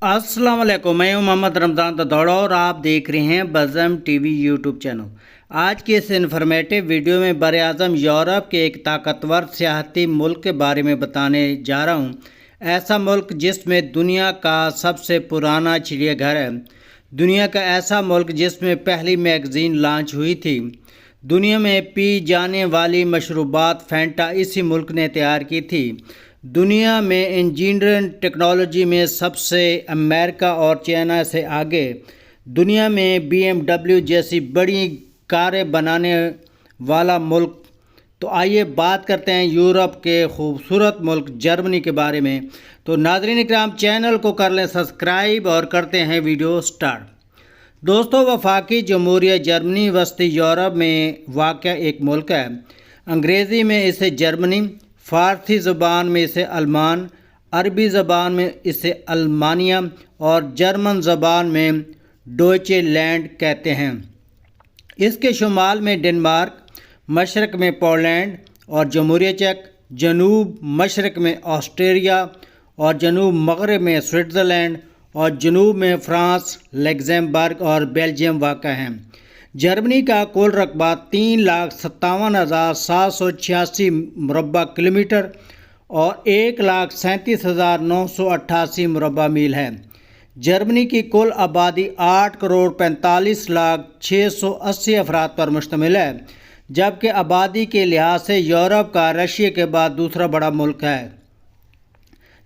अस्सलाम वालेकुम, मैं हूं मोहम्मद रमज़ान ददौड़ा और आप देख रहे हैं बज़म टीवी यूट्यूब चैनल। आज के इस इन्फॉर्मेटिव वीडियो में बरआज़म यूरोप के एक ताकतवर सियाहती मुल्क के बारे में बताने जा रहा हूं। ऐसा मुल्क जिसमें दुनिया का सबसे पुराना चिड़ियाघर है, दुनिया का ऐसा मुल्क जिसमें पहली मैगज़ीन लॉन्च हुई थी, दुनिया में पी जाने वाली मशरूबात फैंटा इसी मुल्क ने तैयार की थी, दुनिया में इंजीनियरिंग टेक्नोलॉजी में सबसे अमेरिका और चाइना से आगे, दुनिया में BMW जैसी बड़ी कारें बनाने वाला मुल्क। तो आइए बात करते हैं यूरोप के खूबसूरत मुल्क जर्मनी के बारे में। तो नाज़रीन इकराम, चैनल को कर लें सब्सक्राइब और करते हैं वीडियो स्टार्ट। दोस्तों, वफाकी जमहूरिया जर्मनी वस्ती यूरोप में वाक़ एक मुल्क है। अंग्रेज़ी में इसे जर्मनी, फ़ारसी ज़बान में इसे अल्मान, अरबी ज़बान में इसे अल्मानिया और जर्मन ज़बान में डोइचे लैंड कहते हैं। इसके शुमाल में डेनमार्क, मशरक़ में पोलैंड और जमहूरिया चेक, जनूब मशरक़ में ऑस्ट्रिया और जनूब मग़रिब में स्विट्ज़रलैंड और जनूब में फ़्रांस, लग्ज़मबर्ग और बेल्जियम वाक़ हैं। जर्मनी का कुल रकबा 3,57,786 मुरबा किलोमीटर और 1,37,988 मुरबा मील है। जर्मनी की कुल आबादी 8,45,680 अफराद पर मुश्तमिल है, जबकि आबादी के लिहाज से यूरोप का रशिया के बाद दूसरा बड़ा मुल्क है।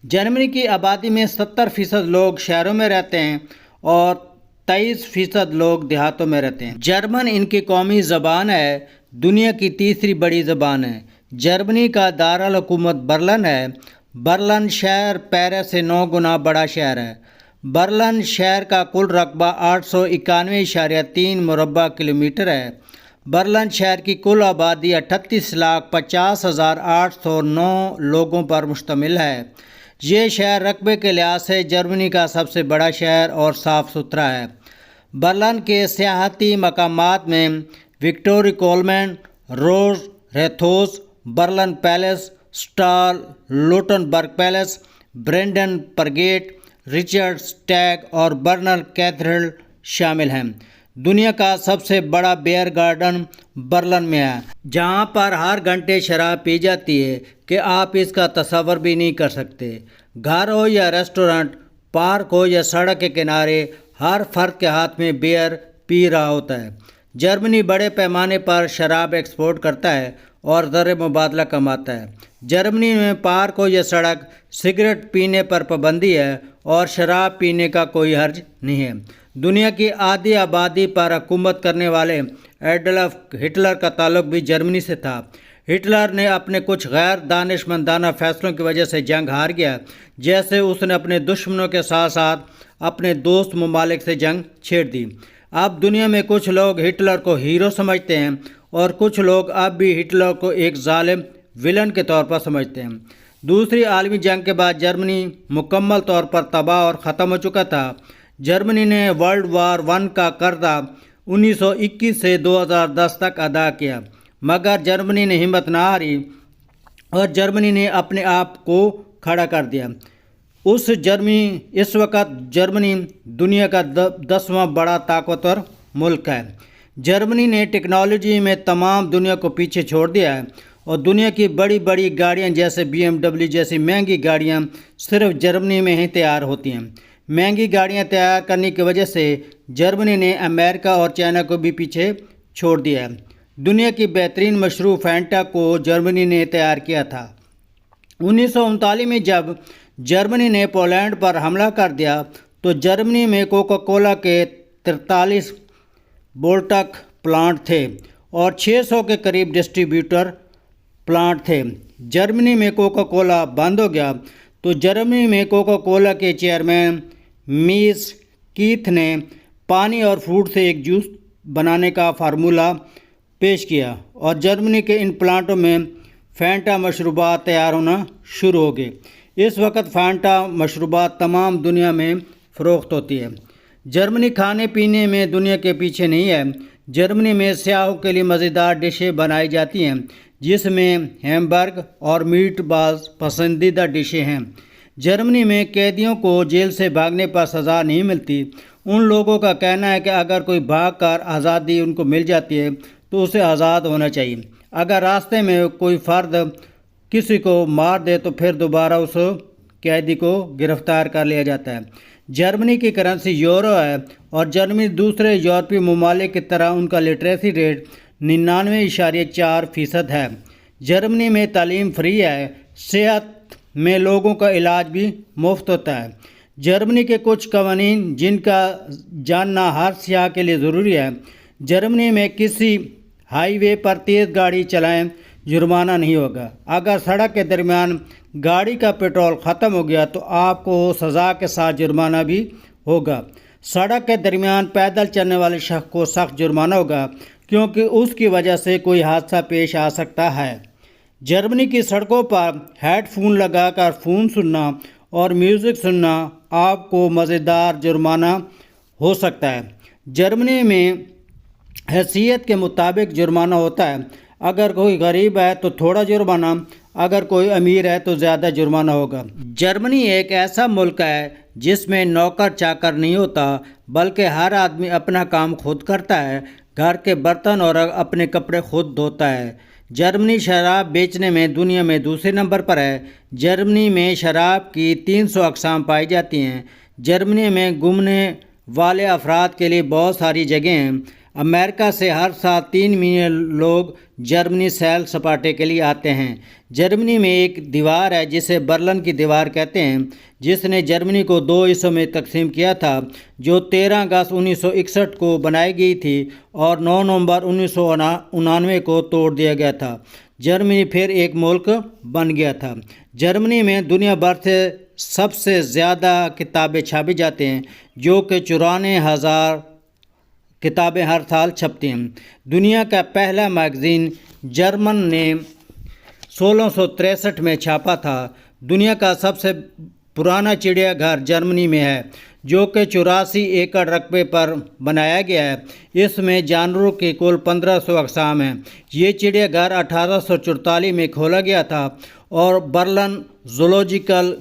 जर्मनी की आबादी में 70% लोग शहरों में रहते हैं और 23% लोग देहातों में रहते हैं। जर्मन इनकी कौमी ज़बान है, दुनिया की तीसरी बड़ी ज़बान है। जर्मनी का दारुल हुकूमत बर्लिन है। बर्लिन शहर पेरिस से 9 गुना बड़ा शहर है। बर्लिन शहर का कुल रकबा 891.3 मुरबा किलोमीटर है। बर्लिन शहर की कुल आबादी 38,50,809 लोगों पर मुश्तमिल है। ये शहर रकबे के लिहाज से जर्मनी का सबसे बड़ा शहर और साफ़ सुथरा है। बर्लिन के सियाहती मकामात में विक्टोरिया कोलमेन, रोज रेथोस, Berlin palace, Charlottenburg palace, Brandenburg gate, Reichstag और बर्नर कैथेड्रल शामिल हैं। दुनिया का सबसे बड़ा बियर गार्डन बर्लिन में है, जहां पर हर घंटे शराब पी जाती है कि आप इसका तसव्वुर भी नहीं कर सकते। घर हो या रेस्टोरेंट, पार्क हो या सड़क के किनारे, हर फर्द के हाथ में बियर पी रहा होता है। जर्मनी बड़े पैमाने पर शराब एक्सपोर्ट करता है और ज़र मुबादला कमाता है। जर्मनी में पार्क हो या सड़क, सिगरेट पीने पर पाबंदी है और शराब पीने का कोई हर्ज नहीं है। दुनिया की आधी आबादी पर हुकूमत करने वाले एडल्फ हिटलर का ताल्लुक भी जर्मनी से था। हिटलर ने अपने कुछ गैर दानिशमंदाना फैसलों की वजह से जंग हार गया, जैसे उसने अपने दुश्मनों के साथ साथ अपने दोस्त ममालिक से जंग छेड़ दी। अब दुनिया में कुछ लोग हिटलर को हीरो समझते हैं और कुछ लोग अब भी हिटलर को एक जालिम विलन के तौर पर समझते हैं। दूसरी आलमी जंग के बाद जर्मनी मुकम्मल तौर पर तबाह और ख़त्म हो चुका था। जर्मनी ने वर्ल्ड वार 1 का कर्जा 1921 से 2010 तक अदा किया, मगर जर्मनी ने हिम्मत ना हारी और जर्मनी ने अपने आप को खड़ा कर दिया। इस वक्त जर्मनी दुनिया का 10वां बड़ा ताकतवर मुल्क है। जर्मनी ने टेक्नोलॉजी में तमाम दुनिया को पीछे छोड़ दिया है और दुनिया की बड़ी बड़ी गाड़ियां जैसे BMW जैसी महंगी गाड़ियां सिर्फ जर्मनी में ही तैयार होती हैं। महंगी गाड़ियां तैयार करने की वजह से जर्मनी ने अमेरिका और चाइना को भी पीछे छोड़ दिया है। दुनिया की बेहतरीन मशरूब फैंटा को जर्मनी ने तैयार किया था। 1939 में जब जर्मनी ने पोलैंड पर हमला कर दिया तो जर्मनी में कोका कोला के 43 बोल्टक प्लांट थे और 600 के करीब डिस्ट्रीब्यूटर प्लांट थे। जर्मनी में कोका कोला बंद हो गया तो जर्मनी में कोका कोला के चेयरमैन मीस कीथ ने पानी और फ्रूट से एक जूस बनाने का फार्मूला पेश किया और जर्मनी के इन प्लांटों में फैंटा मशरूबात तैयार होना शुरू हो गए। इस वक्त फैंटा मशरूबात तमाम दुनिया में फ़रोख्त होती है। जर्मनी खाने पीने में दुनिया के पीछे नहीं है। जर्मनी में सयाहों के लिए मज़ेदार डिशें बनाई जाती हैं, जिसमें हैमबर्ग और मीट बॉल्स पसंदीदा डिशें हैं। जर्मनी में कैदियों को जेल से भागने पर सज़ा नहीं मिलती। उन लोगों का कहना है कि अगर कोई भागकर आज़ादी उनको मिल जाती है तो उसे आज़ाद होना चाहिए। अगर रास्ते में कोई फ़र्द किसी को मार दे तो फिर दोबारा उस कैदी को गिरफ्तार कर लिया जाता है। जर्मनी की करेंसी यूरो है और जर्मनी दूसरे यूरोपीय ममालिक की तरह उनका लिटरेसी रेट 99.4% है। जर्मनी में तालीम फ्री है। सेहत में लोगों का इलाज भी मुफ्त होता है। जर्मनी के कुछ कवानीन जिनका जानना हर सियाह के लिए ज़रूरी है। जर्मनी में किसी हाईवे पर तेज़ गाड़ी चलाएं, जुर्माना नहीं होगा। अगर सड़क के दरमियान गाड़ी का पेट्रोल ख़त्म हो गया तो आपको सज़ा के साथ जुर्माना भी होगा। सड़क के दरमियान पैदल चलने वाले शख्स को सख्त जुर्माना होगा क्योंकि उसकी वजह से कोई हादसा पेश आ सकता है। जर्मनी की सड़कों पर हेडफोन लगाकर फ़ोन सुनना और म्यूज़िक सुनना आपको मज़ेदार जुर्माना हो सकता है। जर्मनी में हैसियत के मुताबिक जुर्माना होता है। अगर कोई गरीब है तो थोड़ा जुर्माना, अगर कोई अमीर है तो ज़्यादा जुर्माना होगा। जर्मनी एक ऐसा मुल्क है जिसमें नौकर चाकर नहीं होता, बल्कि हर आदमी अपना काम खुद करता है, घर के बर्तन और अपने कपड़े खुद धोता है। जर्मनी शराब बेचने में दुनिया में दूसरे नंबर पर है। जर्मनी में शराब की 300 अक़साम पाई जाती हैं। जर्मनी में घूमने वाले अफराद के लिए बहुत सारी जगह हैं। अमेरिका से हर साल 3 मिलियन लोग जर्मनी सैर सपाटे के लिए आते हैं। जर्मनी में एक दीवार है जिसे बर्लिन की दीवार कहते हैं, जिसने जर्मनी को 2 हिस्सों में तकसीम किया था, जो 13 अगस्त 1961 को बनाई गई थी और 9 नवंबर 1999 को तोड़ दिया गया था। जर्मनी फिर एक मुल्क बन गया था। जर्मनी में दुनिया भर से सबसे ज़्यादा किताबें छापी जाती हैं, जो कि 94,000 किताबें हर साल छपती हैं। दुनिया का पहला मैगज़ीन जर्मन ने 1663 में छापा था। दुनिया का सबसे पुराना चिड़ियाघर जर्मनी में है, जो कि 84 एकड़ रकबे पर बनाया गया है। इसमें जानवरों की कुल 1500 अक़साम हैं। ये चिड़ियाघर 1844 में खोला गया था और बर्लिन ज़ूलॉजिकल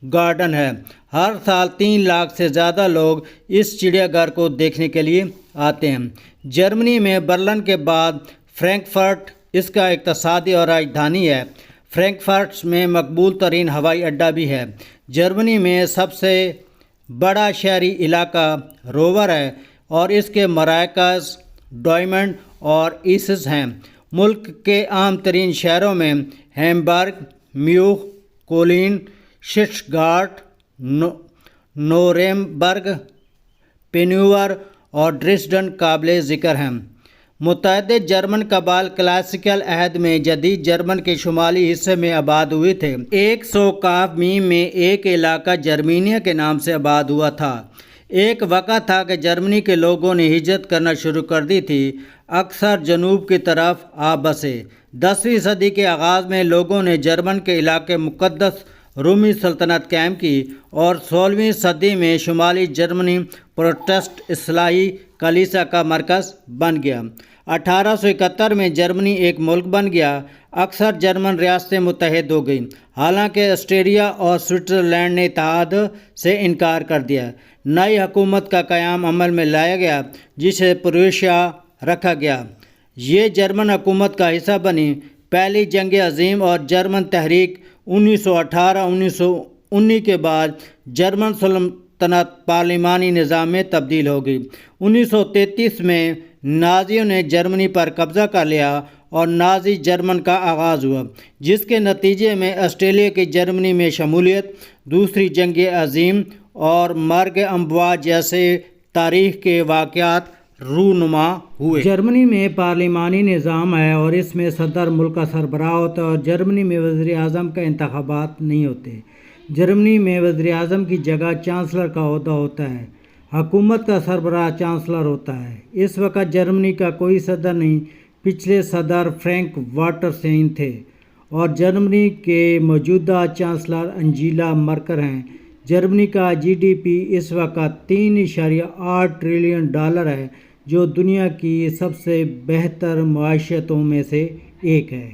गार्डन है। हर साल 3 लाख से ज़्यादा लोग इस चिड़ियाघर को देखने के लिए आते हैं। जर्मनी में बर्लिन के बाद फ्रैंकफर्ट इसका इक़्तिसादी और राजधानी है। फ्रैंकफर्ट में मकबूल तरीन हवाई अड्डा भी है। जर्मनी में सबसे बड़ा शहरी इलाका रोवर है और इसके मराकज़ डॉयमंड और ईसिस हैं। मुल्क के अहम तरीन शहरों में हैम्बर्ग, म्यूख, कोलिन, शिट्टगार्ट, नोरेम्बर्ग, पेन्यूअर और ड्रेसडन काबिल ज़िक्र हैं। मुत्तहदा जर्मन कबाइल क्लासिकल अहद में जदीद जर्मन के शुमाली हिस्से में आबाद हुए थे। 100 काफ मीम में एक इलाका जर्मीनिया के नाम से आबाद हुआ था। एक वक़्त था कि जर्मनी के लोगों ने हिजरत करना शुरू कर दी थी, अक्सर जनूब की तरफ आ बसे। 10वीं सदी के आगाज़ में लोगों ने जर्मन के इलाके मुक़द्दस रूमी सल्तनत कायम की और 16वीं सदी में शुमाली जर्मनी प्रोटेस्टेंट इस्लाही कलीसिया का मरकज़ बन गया। 1871 में जर्मनी एक मुल्क बन गया। अक्सर जर्मन रियासतें मुत्तहद हो गईं, हालांकि ऑस्ट्रिया और स्विट्ज़रलैंड ने इत्तेहाद से इनकार कर दिया। नई हुकूमत का क़याम अमल में लाया गया, जिसे प्रूशिया रखा गया। ये जर्मन हुकूमत का हिस्सा बनी। पहली जंग अज़ीम और जर्मन तहरीक 1918-1919 के बाद जर्मन सल्तनत पार्लिमानी निज़ाम में तब्दील हो गई। 1933 में नाज़ियों ने जर्मनी पर कब्ज़ा कर लिया और नाज़ी जर्मन का आगाज़ हुआ, जिसके नतीजे में ऑस्ट्रेलिया की जर्मनी में शमूलियत, दूसरी जंग अज़ीम और मर्ग अमवाज जैसे तारीख़ के वाक़यात रूनुमा हुए। जर्मनी में पार्लिमानी निज़ाम है और इसमें सदर मुल्क का सरबराह होता है और जर्मनी में वज़ीर आज़म का इंतखाबात नहीं होते। जर्मनी में वज़ीर आज़म की जगह चांसलर का ओहदा होता है। हुकूमत का सरबराह चांसलर होता है। इस वक्त जर्मनी का कोई सदर नहीं। पिछले सदर फ्रैंक वाल्टर स्टाइन थे और जर्मनी के मौजूदा चांसलर अंजीला मर्केल हैं। जर्मनी का GDP इस वक्त $3.8 ट्रिलियन है, जो दुनिया की सबसे बेहतर मआशियतों में से एक है।